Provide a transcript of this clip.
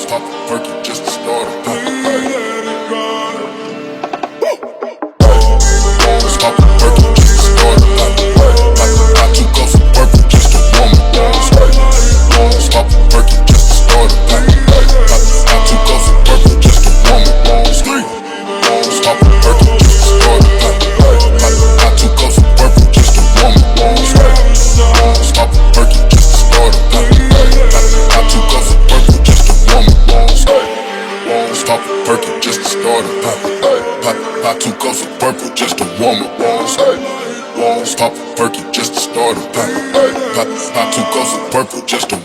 Pop a perky just to start a pop. Pop a perky just to start a pop. Pop two cups of purple just to warm up. Pop a perky just to start a pop. Pop two cups of purple just to warm up. Pop a perky just to start a pop. Pop two cups of purple just to warm up. Pop a perky just to start a pop. Pop two cups of purple just to warm up. Pop a perky just to start a pop. Pop two cups of purple just to warm up. Pop a perky just to start a pop. Pop two cups of purple just to